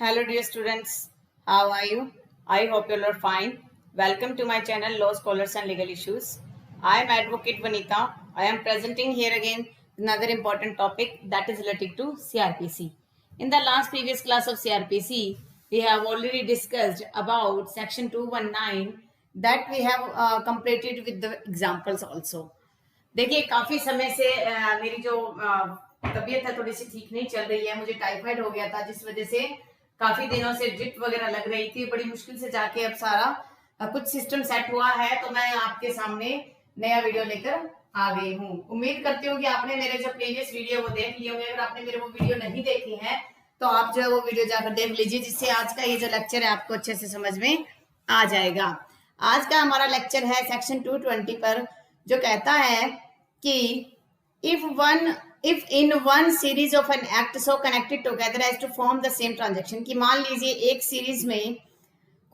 Hello dear students, how are you? I hope you all are fine. Welcome to my channel Law Scholars and Legal Issues. I am Advocate Vanita. I am presenting here again another important topic that is related to CRPC. In the last previous class of CRPC, we have already discussed about section 219 that we have completed with the examples also. देखिए काफी समय से मेरी जो तबीयत है थोड़ी सी ठीक नहीं चल रही है। मुझे टाइफाइड हो गया था जिस वजह से काफी दिनों से ड्रिप वगैरह लग रही थी। बड़ी मुश्किल से जाके अब सारा कुछ सिस्टम सेट हुआ है, तो मैं आपके सामने नया वीडियो लेकर आ गई हूँ। उम्मीद करती हूँ कि आपने मेरे जो प्रीवियस वीडियो वो देख लिए होंगे। अगर आपने मेरे वो वीडियो नहीं देखे हैं तो आप जो है वो वीडियो जाकर देख लीजिए, जिससे आज का ये जो लेक्चर है आपको अच्छे से समझ में आ जाएगा। आज का हमारा लेक्चर है सेक्शन 220 पर, जो कहता है कि if in one series of an act so connected together as to form the same transaction, कि मान लीजिए एक सीरीज में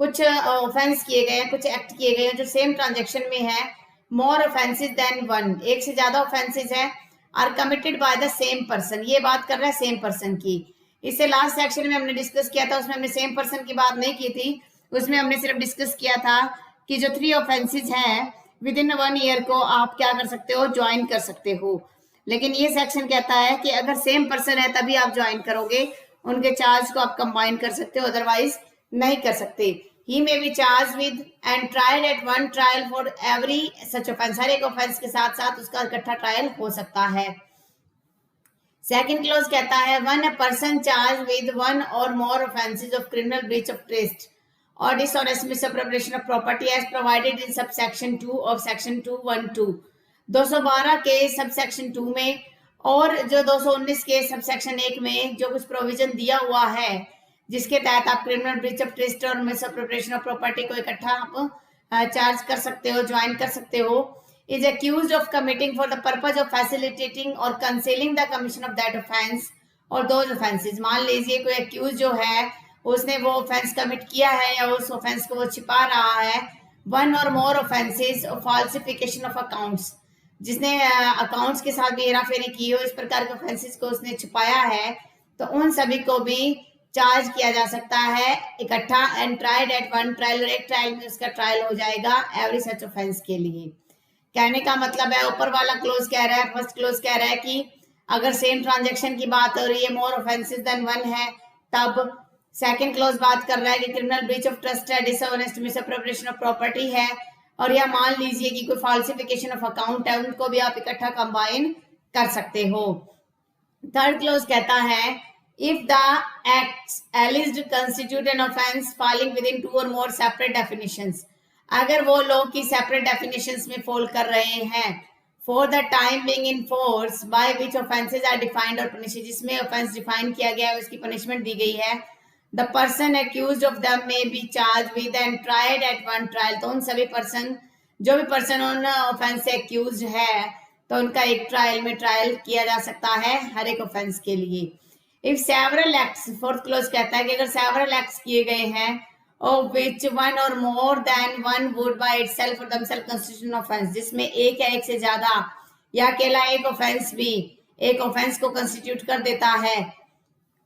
कुछ ऑफेंस किए गए हैं, कुछ एक्ट किए गए हैं जो सेम ट्रांजेक्शन में है, मोर ऑफेंसेस देन वन, एक से ज्यादा ऑफेंसेस है, are committed by the same person. ये बात कर रहा है सेम पर्सन की। इससे लास्ट सेक्शन में हमने डिस्कस किया था, उसमें हमने सेम पर्सन की बात नहीं की थी। उसमें हमने सिर्फ डिस्कस किया था कि जो 3 ऑफेंसेस हैं विद इन 1 ईयर को आप क्या कर सकते हो, ज्वाइन कर सकते हो। लेकिन ये सेक्शन कहता है कि अगर सेम पर्सन है तभी आप ज्वाइन करोगे, उनके चार्ज को आप कंबाइन कर सकते हो, अदरवाइज नहीं कर सकते। He may be charge with and tried at one trial for every such offence, हर एक ऑफेंस के साथ साथ उसका इकट्ठा ट्रायल हो सकता है। सेकंड क्लॉज कहता है one person charge with one और more offences of criminal breach of trust और dishonest misappropriation of property as provided in subsection 2 of section 212, 212 के सबसेक्शन 2 में और जो 219 के सबसेक्शन 1 में जो कुछ प्रोविजन दिया हुआ है, जिसके तहत आप क्रिमिनल ब्रीच ऑफ ट्रस्ट और मिसअप्रोप्रिएशन ऑफ प्रॉपर्टी को इकट्ठा आप चार्ज कर सकते हो, ज्वाइन कर सकते हो। Is accused of committing for the purpose of facilitating और concealing the commission of that offence और दोज ऑफेंसेस। मान लीजिए कोई एक्यूज जो है उसने वो ऑफेंस कमिट किया है या उस ऑफेंस को वो छिपा रहा है। वन और more offences of falsification of accounts, जिसने अकाउंट्स के साथ भी हेराफेरी की हो, इस प्रकार के ऑफेंसेस को उसने छिपाया है, तो उन सभी को भी चार्ज किया जा सकता है इकट्ठा and tried at one trial, और एक ट्रायल में उसका ट्रायल हो जाएगा एवरी सच ऑफेंस के लिए। कहने का मतलब है ऊपर वाला क्लोज कह रहा है, फर्स्ट क्लोज कह रहा है कि अगर सेम ट्रांजेक्शन की बात हो रही है, मोर ऑफेंसेस देन वन है, तब सेकंड क्लोज बात कर रहा है कि क्रिमिनल ब्रीच ऑफ ट्रस्ट है, डिसऑनेस्ट मिसअप्रोप्रिएशन ऑफ प्रॉपर्टी है, और या मान लीजिए कि कोई फॉल्सिफिकेशन ऑफ अकाउंट है, उनको भी आप इकट्ठा कंबाइन कर सकते हो। थर्ड क्लोज कहता है if the acts एलिज्ड constitute an offence falling with in 2 और मोर सेपरेट डेफिनेशंस, अगर वो लोग की सेपरेट डेफिनेशंस में फॉल कर रहे हैं, for the time being in force by which offences are defined और पनिश्ड, जिसमें ऑफेंस डिफाइन किया गया है, उसकी पनिशमेंट दी गई है, The person accused of them may be charged with and tried at one trial, तो उन सभी पर्सन जो भी पर्सन उन ऑफेंस से एक्यूज है तो उनका एक ट्रायल में ट्रायल किया जा सकता है हर एक ऑफेंस के लिए। If several acts, fourth close कहता है कि अगर सेवरल एक्ट्स किए गए हैं of which one or more than one would by itself or themselves constitute an offense, जिसमें एक या एक से ज्यादा या अकेला एक ऑफेंस भी एक ऑफेंस को कंस्टिट्यूट कर देता है,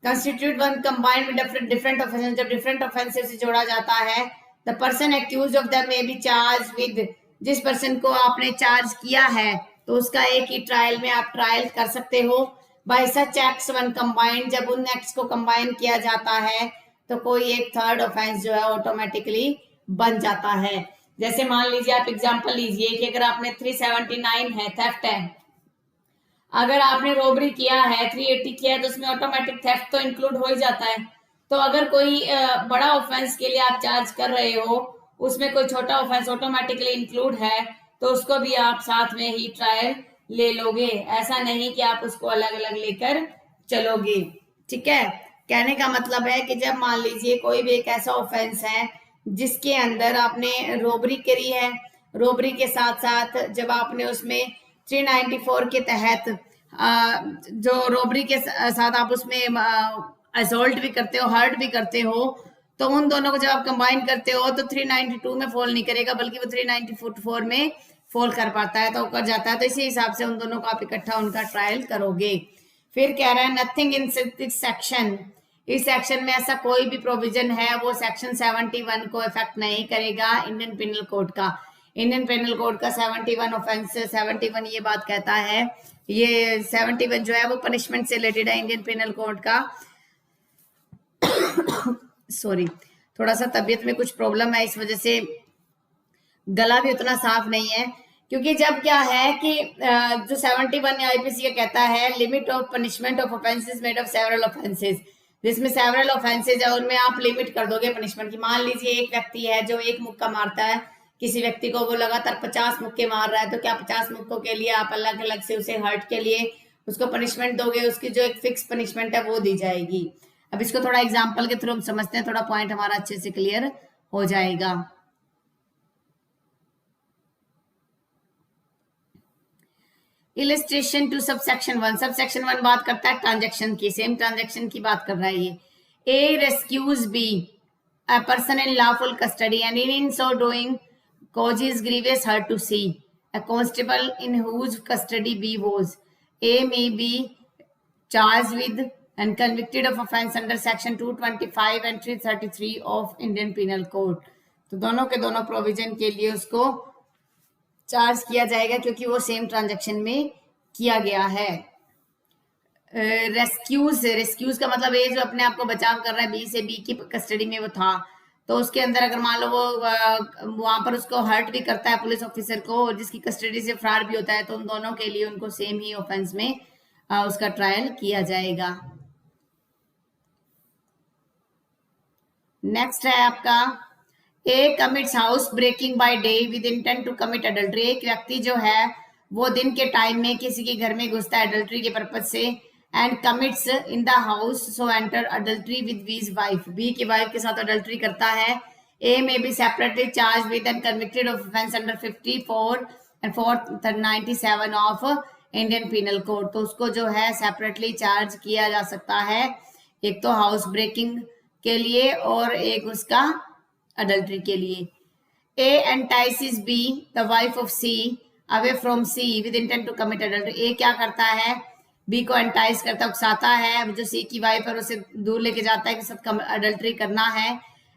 constitute one combined with different offences, जब डिफरेंट ऑफेंसेस से जोड़ा जाता है, the person accused of them may be charge with, जिस पर्सन को आपने चार्ज किया है तो उसका एक ही ट्रायल में आप ट्रायल कर सकते हो, बाय सच एक्ट्स वन कंबाइंड, जब उन एक्ट्स को कंबाइन किया जाता है तो कोई एक थर्ड ऑफेंस जो है ऑटोमेटिकली बन जाता है। जैसे मान लीजिए आप एग्जांपल लीजिए कि अगर आपने 379 है, थेफ्ट है, अगर आपने रोबरी किया है, 380 किया है, तो उसमें ऑटोमेटिक थेफ्ट तो इंक्लूड हो ही जाता है। तो अगर कोई बड़ा ऑफेंस के लिए आप चार्ज कर रहे हो, उसमें कोई छोटा ऑफेंस ऑटोमेटिकली इंक्लूड है, तो उसको भी आप साथ में ही ट्रायल ले लोगे, ऐसा नहीं कि आप उसको अलग अलग लेकर चलोगे। ठीक है, कहने का मतलब है कि जब मान लीजिए कोई भी एक ऐसा ऑफेंस है जिसके अंदर आपने रोबरी करी है, रोबरी के साथ साथ जब आपने उसमें 394 के तहत जो रोबरी के साथ आप उसमें असॉल्ट भी करते हो, हर्ट भी करते हो, तो उन दोनों को जब आप कंबाइन करते हो तो 392 में फॉल नहीं करेगा, बल्कि वो 394 में फॉल कर पाता है, तो कर जाता है। तो इसी हिसाब से उन दोनों को आप इकट्ठा उनका ट्रायल करोगे। फिर कह रहा है नथिंग इन दिस सेक्शन इस सेक्शन में ऐसा कोई भी प्रोविजन है वो सेक्शन 71 को इफेक्ट नहीं करेगा इंडियन पिनल कोड का। इंडियन पिनल कोड का 71 ऑफेंस 71 ये बात कहता है, ये 71 जो है वो पनिशमेंट से रिलेटेड है इंडियन पिनल कोड का। सॉरी, थोड़ा सा तबीयत में कुछ प्रॉब्लम है, इस वजह से गला भी उतना साफ नहीं है। क्योंकि जब क्या है कि जो 71 आईपीसी का कहता है limit of punishment of offences made of several offences, जिसमें सेवरल ऑफेंसेज है उनमें आप लिमिट कर दोगे पनिशमेंट की। मान लीजिए एक व्यक्ति है जो एक मुक्का मारता है किसी व्यक्ति को, वो लगातार 50 मुक्के मार रहा है, तो क्या 50 मुक्कों के लिए आप अलग अलग से उसे हर्ट के लिए उसको पनिशमेंट दोगे? उसकी जो एक फिक्स पनिशमेंट है वो दी जाएगी। अब इसको थोड़ा एग्जाम्पल के थ्रू हम समझते हैं, थोड़ा पॉइंट हमारा अच्छे से क्लियर हो जाएगा। Illustration two subsection 1। सबसेक्शन 1 बात करता है ट्रांजैक्शन की, सेम ट्रांजैक्शन की बात कर रहा है ये। A rescues B a person in lawful custody and in so doing causes grievous hurt to C, a constable in whose custody B was. A may be charged with and convicted of offence under section 225 and 333 of Indian Penal Code. तो दोनों के दोनों provision के लिए उसको charge किया जाएगा क्योंकि वो सेम ट्रांजैक्शन में किया गया है। रेस्क्यूज का मतलब ये जो अपने आप को बचाव कर रहा है, बी से बी की कस्टडी में वो था, तो उसके अंदर अगर मान लो वो वहां पर उसको हर्ट भी करता है पुलिस ऑफिसर को और जिसकी कस्टडी से फरार भी होता है, तो उन दोनों के लिए उनको सेम ही ऑफेंस में उसका ट्रायल किया जाएगा। नेक्स्ट है आपका A commits house breaking by day with intent to commit adultery. एक व्यक्ति जो है वो दिन के टाइम में किसी के घर में घुसता है अडल्ट्री के पर्पज से, and commits in the house so enter adultery with बीज वाइफ। बी की वाइफ के साथ अडल्ट्री करता है। ए में B separately charge with and convicted of offence under 54 and 497 of Indian penal code. तो उसको जो है सेपरेटली चार्ज किया जा सकता है, एक तो हाउस ब्रेकिंग के लिए और एक उसका अडल्ट्री के लिए। A entices B the wife of C away from C with intent to commit adultery. A क्या करता है, बी को एंटाइज करता है, उकसाता है, जो सी की वाइफ है उसे दूर लेके जाता है कि साथ अडल्ट्री करना है,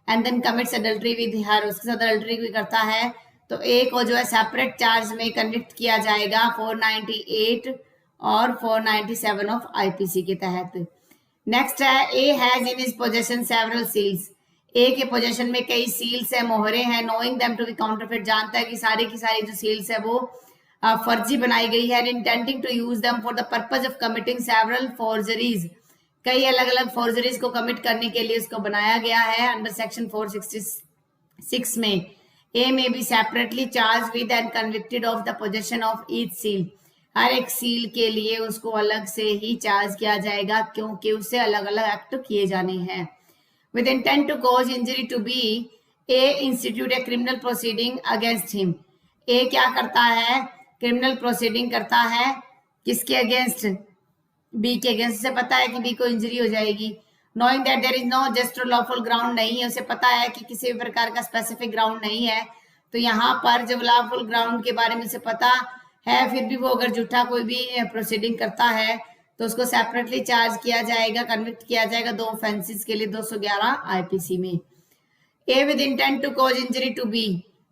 and then commits adultery with her, उसके साथ अडल्ट्री भी करता है। तो ए को जो है सेपरेट चार्ज में कन्विक्ट किया जाएगा 498 और 497 ऑफ आईपीसी के तहत। नेक्स्ट है A has in his possession several seals. A के पोजेशन में कई सील्स है, मोहरे हैं, knowing them to be counterfeit, जानता है कि सारी की सारी जो सील्स है वो फर्जी बनाई गई है, intending to use them for the purpose of committing several forgeries. कई अलग अलग फोर्जरीज को कमिट करने के लिए इसको बनाया गया है अंडर सेक्शन 466 में। ए में B separately charge with and convicted of the possession of each seal. हर एक सील के लिए उसको अलग से ही चार्ज किया जाएगा क्योंकि उससे अलग अलग एक्ट किए जाने हैं। With intent to cause injury to B, A institute a criminal proceeding against him. A क्या करता है, क्रिमिनल प्रोसीडिंग करता है किसके अगेंस्ट, बी के अगेंस्ट। से पता है कि बी को इंजरी हो जाएगी। Knowing that there is no just और लॉफुल ग्राउंड नहीं है, उसे पता है कि किसी भी प्रकार का स्पेसिफिक ग्राउंड नहीं है। तो यहाँ पर जब लॉफुल ग्राउंड के बारे में उसे पता है, फिर भी वो अगर झूठा कोई भी प्रोसीडिंग करता है तो उसको सेपरेटली चार्ज किया जाएगा, कन्विक्ट किया जाएगा दो ऑफेंसेस के लिए 211 आईपीसी में। A with intent to cause injury to B.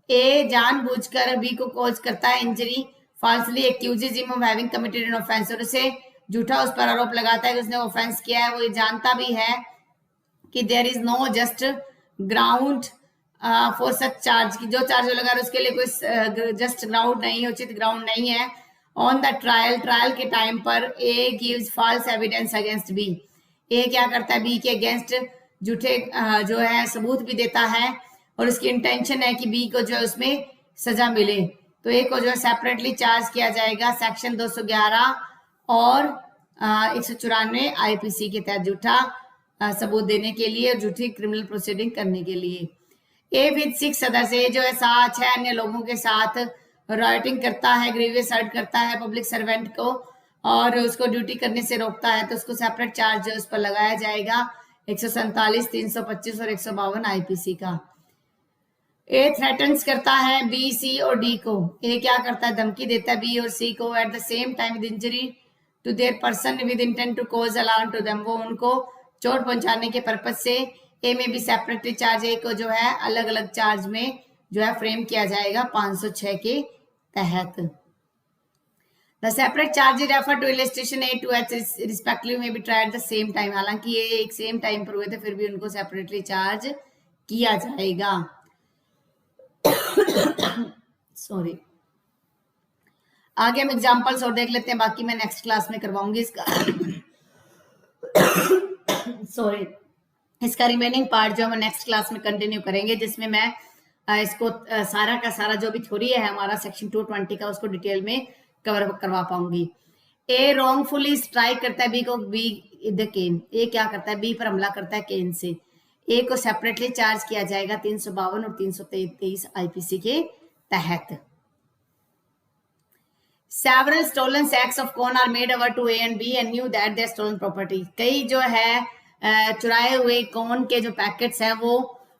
A जानबूझकर बी को कॉज करता है injury, falsely accuses him of having committed an offense, और उसे झूठा उस पर आरोप लगाता है कि उसने ऑफेंस किया है। वो ये जानता भी है कि there is no just ground for such charge, की जो चार्ज लगा रहा है उसके लिए कोई जस्ट ग्राउंड नहीं है, उचित ग्राउंड नहीं है। ऑन द ट्रायल, ट्रायल के टाइम पर A gives false evidence against B. A क्या करता है, बी के अगेंस्ट झूठे जो है सबूत भी देता है और उसकी इंटेंशन है कि बी को जो है उसमें सजा मिले। तो ए को जो है सेपरेटली चार्ज किया जाएगा सेक्शन 211 और 194 आईपीसी के तहत झूठा सबूत देने के लिए और झूठी क्रिमिनल प्रोसीडिंग करने के लिए। ए विद 6 सदस्य जो है 6 अन्य लोगों के साथ राइटिंग करता है, ग्रीवियस हर्ट करता है पब्लिक सर्वेंट को और उसको ड्यूटी करने से रोकता है, तो उसको सेपरेट चार्ज उस पर लगाया जाएगा 147, 325 और 152 आईपीसी का। ए थ्रेटन्स करता है बी, सी और डी को। ए क्या करता है, धमकी देता है बी और सी को at the same time with injury to their person with intent to cause alarm to them. वो उनको चोट पहुंचाने के पर्पज से ए में भी सेपरेटली चार्ज ए को जो है अलग अलग चार्ज में जो है फ्रेम किया जाएगा 506 के तहत। The separate charge refer to illustration A to H respectively may be tried at the same time। हालांकि ये एक सेम टाइम पर हुए थे फिर भी उनको सेपरेटली चार्ज किया जाएगा। सॉरी, आगे हम एग्जांपल्स और देख लेते हैं, बाकी मैं नेक्स्ट क्लास में करवाऊंगी इसका सॉरी, इसका रिमेनिंग पार्ट जो हम नेक्स्ट क्लास में कंटिन्यू करेंगे, जिसमें मैं इसको सारा का सारा जो भी थ्योरी है हमारा सेक्शन 220 का उसको डिटेल में कवर करवा पाऊंगी। ए रॉन्गफुली स्ट्राइक करता है बी को, बी द केन, ए क्या करता है बी पर हमला करता है केन से। ए को सेपरेटली चार्ज किया जाएगा 352 और 323 आईपीसी के तहत। Several stolen sacks of corn are made over to A and B and knew that their stolen property। कई जो है चुराए हुए कॉर्न के जो पैकेट्स हैं वो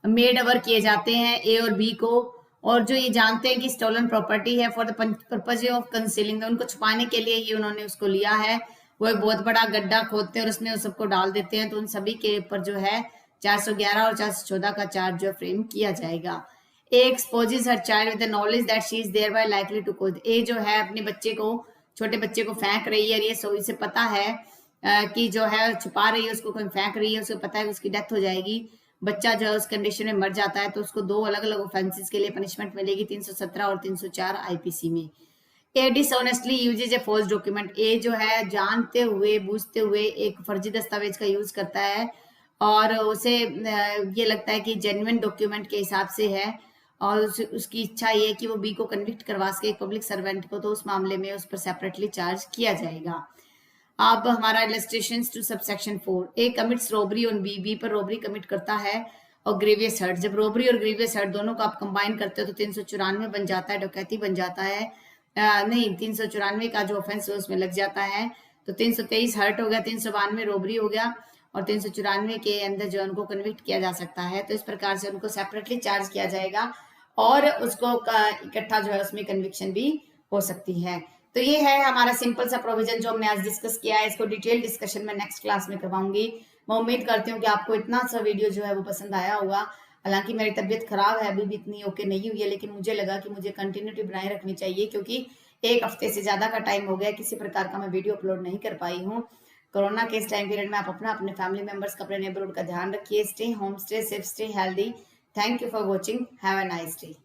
मेड ओवर किए जाते हैं ए और बी को, और जो ये जानते हैं कि स्टोलन प्रॉपर्टी है for the purpose of concealing, उनको छुपाने के लिए ही उन्होंने उसको लिया है। वो एक बहुत बड़ा गड्ढा खोदते हैं और उसमें उस सबको डाल देते हैं, तो उन सभी के ऊपर जो है 411 और 414 का चार्ज जो फ्रेम किया जाएगा। A exposes her child with the knowledge that she is thereby likely to cause. A जो है अपने बच्चे को, छोटे बच्चे को फेंक रही है, ये सो इसे पता है कि जो है छुपा रही है उसको, कोई फेंक रही है, उसको पता है कि उसकी डेथ हो जाएगी, बच्चा जो है उस कंडीशन में मर जाता है, तो उसको दो अलग अलग ऑफेंसेस के लिए पनिशमेंट मिलेगी 317 और 304 आईपीसी में। A dishonestly uses a false document. A जो है जानते हुए बूझते हुए एक फर्जी दस्तावेज का यूज करता है और उसे ये लगता है कि जेन्युइन डॉक्यूमेंट के हिसाब से है, और उसकी इच्छा ये है कि वो बी को कन्विक्ट करवा सके एक पब्लिक सर्वेंट को, तो उस मामले में उस पर सेपरेटली चार्ज किया जाएगा। अब हमारा illustrations to subsection 4। A commits robbery on B, B पर रॉबरी कमिट करता है और ग्रीवियस हर्ट। जब रॉबरी और ग्रीवियस हर्ट दोनों को आप कंबाइन करते हो तो 394 बन जाता है, डकैती बन जाता है, नहीं 394 का जो ऑफेंस है उसमें लग जाता है, तो 323 हर्ट हो गया, 392 रॉबरी हो गया और 394 के अंदर जो उनको कन्विक्ट किया जा सकता है। तो इस प्रकार से उनको सेपरेटली चार्ज किया जाएगा और उसको इकट्ठा जो है उसमें कन्विक्शन भी हो सकती है। तो ये है हमारा सिंपल सा प्रोविजन जो हमने आज डिस्कस किया है। इसको डिटेल डिस्कशन में नेक्स्ट क्लास में करवाऊंगी। मैं उम्मीद करती हूँ कि आपको इतना सा वीडियो जो है वो पसंद आया होगा। हालांकि मेरी तबीयत खराब है, अभी भी इतनी ओके नहीं हुई है, लेकिन मुझे लगा कि मुझे कंटिन्यूटी बनाए रखनी चाहिए, क्योंकि एक हफ्ते से ज्यादा का टाइम हो गया, किसी प्रकार का मैं वीडियो अपलोड नहीं कर पाई हूँ। कोरोना के इस टाइम पीरियड में आप अपने फैमिली मेंबर्स का, अपने नेबरहुड का ध्यान रखिए। Stay home, stay safe, stay healthy. Thank you for watching. Have a nice day.